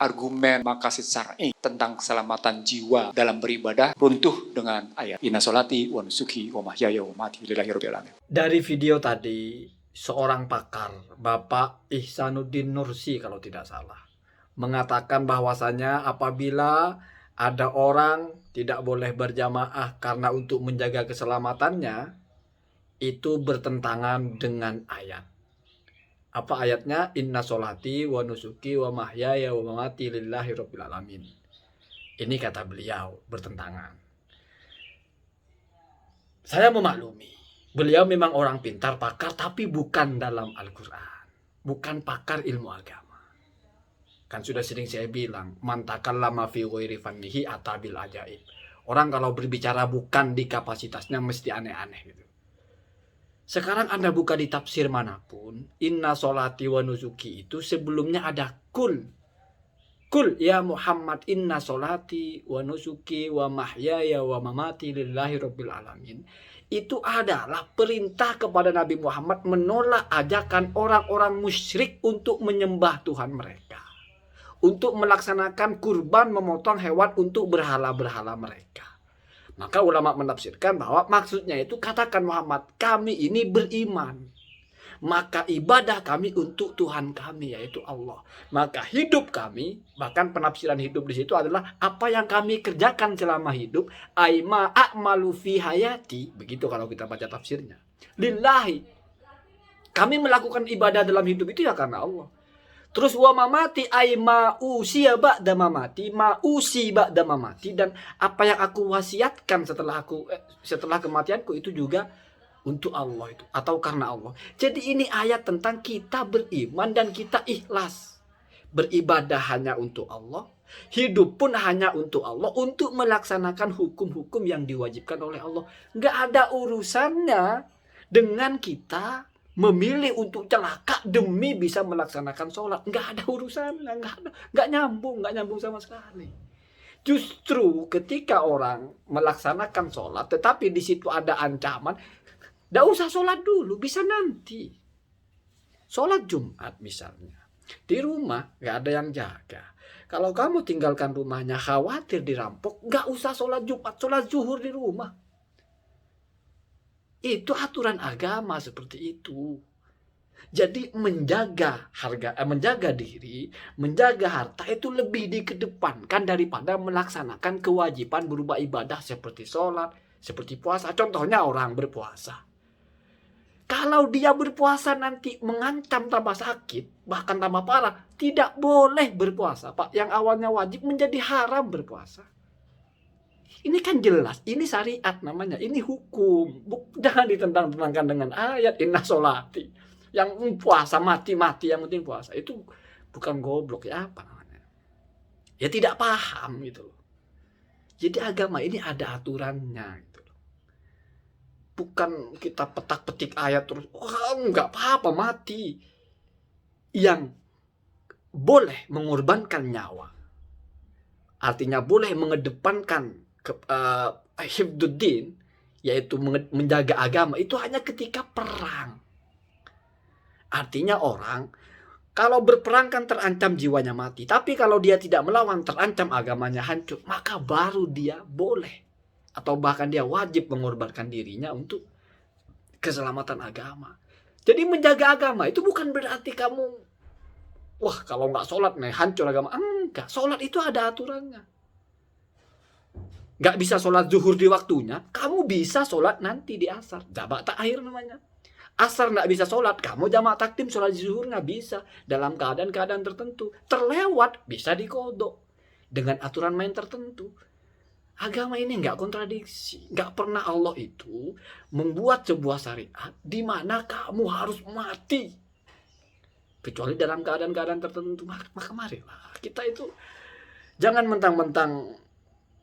argumen maqasid syar'i tentang keselamatan jiwa dalam beribadah runtuh dengan ayat inna sholati wa nusuki wa mahyaya wa mamati lillahi rabbil alamin. Dari video tadi, seorang pakar, Bapak Ihsanuddin Nursi kalau tidak salah, mengatakan bahwasanya apabila ada orang tidak boleh berjamaah karena untuk menjaga keselamatannya, itu bertentangan dengan ayat. Apa ayatnya? Inna sholati wa nusuki wa mahyaya wa mamati lillahi rabbil alamin. Ini kata beliau bertentangan. Saya memaklumi, beliau memang orang pintar, pakar, tapi bukan dalam Al-Quran. Bukan pakar ilmu agama. Kan sudah sering saya bilang, man takallama fi ghairi fannihi atabil ajaib. Orang kalau berbicara bukan di kapasitasnya mesti aneh-aneh gitu. Sekarang Anda buka di tafsir manapun, inna sholati wa nusuki itu sebelumnya ada kul. Kul ya Muhammad inna sholati wa nusuki wa mahyaya wa mamati lillahi rabbil alamin. Itu adalah perintah kepada Nabi Muhammad menolak ajakan orang-orang musyrik untuk menyembah Tuhan mereka. Untuk melaksanakan kurban memotong hewan untuk berhala-berhala mereka. Maka ulama menafsirkan bahwa maksudnya itu katakan Muhammad, kami ini beriman. Maka ibadah kami untuk Tuhan kami yaitu Allah. Maka hidup kami, bahkan penafsiran hidup di situ adalah apa yang kami kerjakan selama hidup, aima a'malu fi hayati, begitu kalau kita baca tafsirnya. Lillahi. Kami melakukan ibadah dalam hidup itu ya karena Allah. Terus wa mamati ay ma'usiya ba'da mamati, ma'usi ba'da mamati, dan apa yang aku wasiatkan setelah kematianku itu juga untuk Allah itu atau karena Allah. Jadi ini ayat tentang kita beriman dan kita ikhlas. Beribadah hanya untuk Allah, hidup pun hanya untuk Allah, untuk melaksanakan hukum-hukum yang diwajibkan oleh Allah. Enggak ada urusannya dengan kita memilih untuk celaka demi bisa melaksanakan sholat. Nggak ada urusannya, nggak nyambung sama sekali. Justru ketika orang melaksanakan sholat, tetapi di situ ada ancaman, nggak usah sholat dulu, bisa nanti. Sholat Jumat misalnya, di rumah nggak ada yang jaga. Kalau kamu tinggalkan rumahnya khawatir dirampok, nggak usah sholat Jumat, sholat zuhur di rumah. Itu aturan agama seperti itu. Jadi menjaga diri, menjaga harta itu lebih dikedepankan daripada melaksanakan kewajiban berupa ibadah seperti sholat, seperti puasa. Contohnya orang berpuasa. Kalau dia berpuasa nanti mengancam tambah sakit, bahkan tambah parah, tidak boleh berpuasa, Pak. Yang awalnya wajib menjadi haram berpuasa. Ini kan jelas, ini syariat namanya, ini hukum. Jangan ditentang-tentangkan dengan ayat inna sholati. Yang puasa mati-mati, yang penting puasa. Itu bukan goblok ya apa namanya? Ya tidak paham gitu loh. Jadi agama ini ada aturannya gitu loh. Bukan kita petak-petik ayat terus, enggak apa-apa mati. Yang boleh mengorbankan nyawa. Artinya boleh mengedepankan hifduddin, yaitu menjaga agama, itu hanya ketika perang. Artinya orang kalau berperang kan terancam jiwanya mati, tapi kalau dia tidak melawan terancam agamanya hancur, maka baru dia boleh atau bahkan dia wajib mengorbankan dirinya untuk keselamatan agama. Jadi menjaga agama itu bukan berarti kamu wah kalau nggak sholat nih hancur agama. Enggak, sholat itu ada aturannya. Gak bisa sholat zuhur di waktunya, kamu bisa sholat nanti di asar. Jamak takhir namanya. Asar gak bisa sholat, kamu jamak takdim sholat zuhur gak bisa. Dalam keadaan-keadaan tertentu. Terlewat, bisa dikodok. Dengan aturan main tertentu. Agama ini gak kontradiksi. Gak pernah Allah itu membuat sebuah syariat di mana kamu harus mati. Kecuali dalam keadaan-keadaan tertentu. Maka marilah kita itu jangan mentang-mentang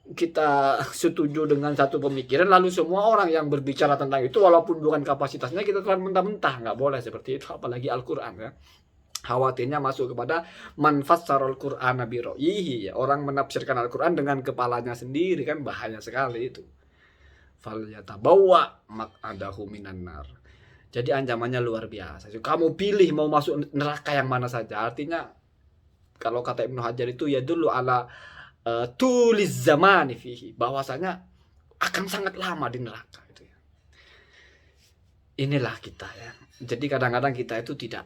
kita setuju dengan satu pemikiran lalu semua orang yang berbicara tentang itu walaupun bukan kapasitasnya kita telan mentah-mentah. Nggak boleh seperti itu, apalagi Al-Quran ya. Khawatirnya masuk kepada man fassarul Qur'ana bi ra'yihi, orang menafsirkan Al-Quran dengan kepalanya sendiri, kan bahaya sekali itu. Fal yatabawwa maq'adahu minan nar. Jadi ancamannya luar biasa. Kamu pilih mau masuk neraka yang mana saja, artinya Kalau kata Ibnu Hajar itu ya dulu ala tuliz zamani fihi, bahwasanya akan sangat lama di neraka itu ya. Inilah kita ya. Jadi kadang-kadang kita itu tidak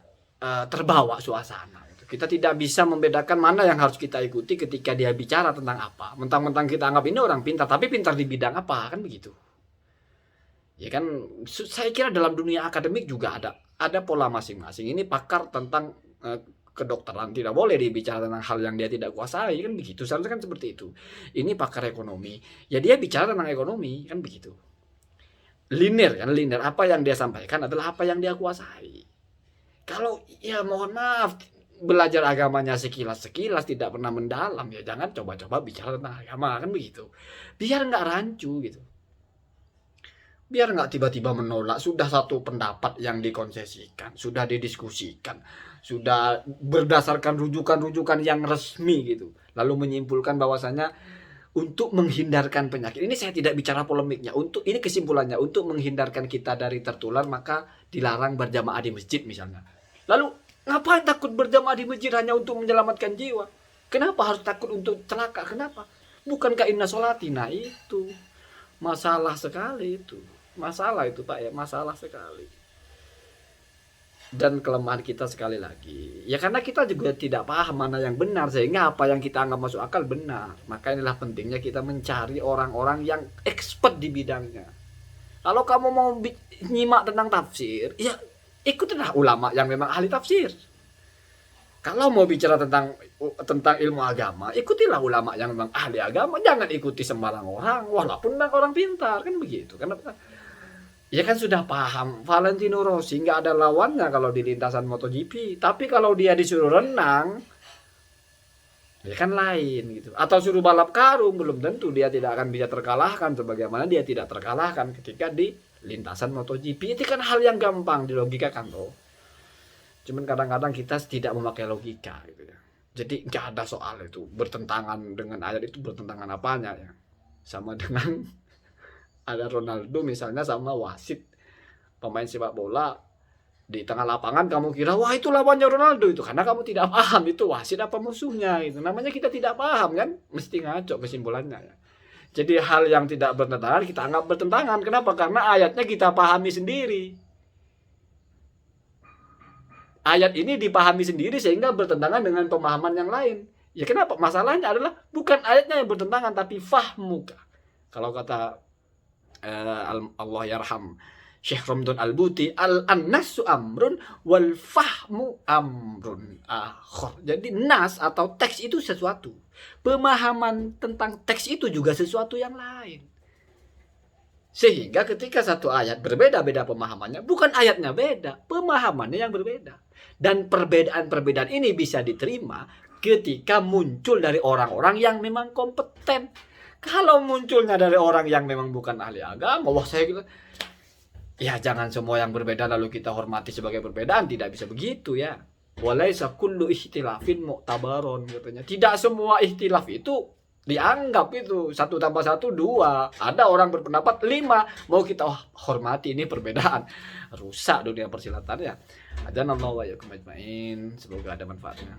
terbawa suasana itu. Kita tidak bisa membedakan mana yang harus kita ikuti ketika dia bicara tentang apa. Mentang-mentang kita anggap ini orang pintar, tapi pintar di bidang apa, kan begitu. Ya kan, saya kira dalam dunia akademik juga ada pola masing-masing. Ini pakar tentang kedokteran, tidak boleh dibicara tentang hal yang dia tidak kuasai, kan begitu. Seharusnya kan seperti itu. Ini pakar ekonomi, ya dia bicara tentang ekonomi, kan begitu. Linear kan, linear. Apa yang dia sampaikan adalah apa yang dia kuasai. Kalau ya mohon maaf, belajar agamanya sekilas-sekilas, tidak pernah mendalam, ya jangan coba-coba bicara tentang agama, kan begitu. Biar nggak rancu gitu. Biar nggak tiba-tiba menolak. Sudah satu pendapat yang dikonsesikan, sudah didiskusikan, sudah berdasarkan rujukan-rujukan yang resmi gitu, lalu menyimpulkan bahwasanya untuk menghindarkan penyakit ini, saya tidak bicara polemiknya, untuk ini kesimpulannya, untuk menghindarkan kita dari tertular maka dilarang berjamaah di masjid misalnya. Lalu ngapain takut berjamaah di masjid hanya untuk menyelamatkan jiwa? Kenapa harus takut untuk celaka? Kenapa? Bukankah inna sholati? Nah itu masalah sekali itu. Masalah itu Pak ya, masalah sekali. Dan kelemahan kita sekali lagi, ya karena kita juga tidak paham mana yang benar, sehingga apa yang kita anggap masuk akal benar. Maka inilah pentingnya kita mencari orang-orang yang expert di bidangnya. Kalau kamu mau nyimak tentang tafsir, ya ikutilah ulama yang memang ahli tafsir. Kalau mau bicara tentang ilmu agama, ikutilah ulama yang memang ahli agama. Jangan ikuti sembarang orang, walaupun orang pintar, kan begitu. Karena ya kan sudah paham, Valentino Rossi nggak ada lawannya kalau di lintasan MotoGP. Tapi kalau dia disuruh renang, ya kan lain gitu. Atau suruh balap karung, belum tentu dia tidak akan bisa terkalahkan sebagaimana dia tidak terkalahkan ketika di lintasan MotoGP. Itu kan hal yang gampang dilogikakan loh. Cuman kadang-kadang kita tidak memakai logika gitu ya. Jadi nggak ada soal itu bertentangan dengan ayat itu, bertentangan apanya ya. Sama dengan ada Ronaldo misalnya sama wasit pemain sepak bola di tengah lapangan, kamu kira wah itu lawannya Ronaldo, itu karena kamu tidak paham itu wasit apa musuhnya. Itu namanya kita tidak paham kan, mesti ngaco kesimpulannya ya. Jadi hal yang tidak bertentangan kita anggap bertentangan. Kenapa? Karena ayatnya kita pahami sendiri. Ayat ini dipahami sendiri sehingga bertentangan dengan pemahaman yang lain. Ya kenapa? Masalahnya adalah bukan ayatnya yang bertentangan, tapi fahmuka. Kalau kata Allah yarham Syekh Ramdan Al-Buti, al-annasu amrun wal fahmu amrun akhar. Jadi nas atau teks itu sesuatu, pemahaman tentang teks itu juga sesuatu yang lain. Sehingga ketika satu ayat berbeda-beda pemahamannya, bukan ayatnya beda, pemahamannya yang berbeda. Dan perbedaan-perbedaan ini bisa diterima ketika muncul dari orang-orang yang memang kompeten. Kalau munculnya dari orang yang memang bukan ahli agama, wah saya kira ya jangan semua yang berbeda lalu kita hormati sebagai perbedaan, tidak bisa begitu ya. Walaisa kullu ikhtilafin mu'tabaron katanya. Tidak semua ikhtilaf itu dianggap itu 1 tambah 1 2. Ada orang berpendapat 5, mau kita hormati, ini perbedaan. Rusak dunia persilatannya. Adzanallahu wa iyyakum ajmain. Semoga ada manfaatnya.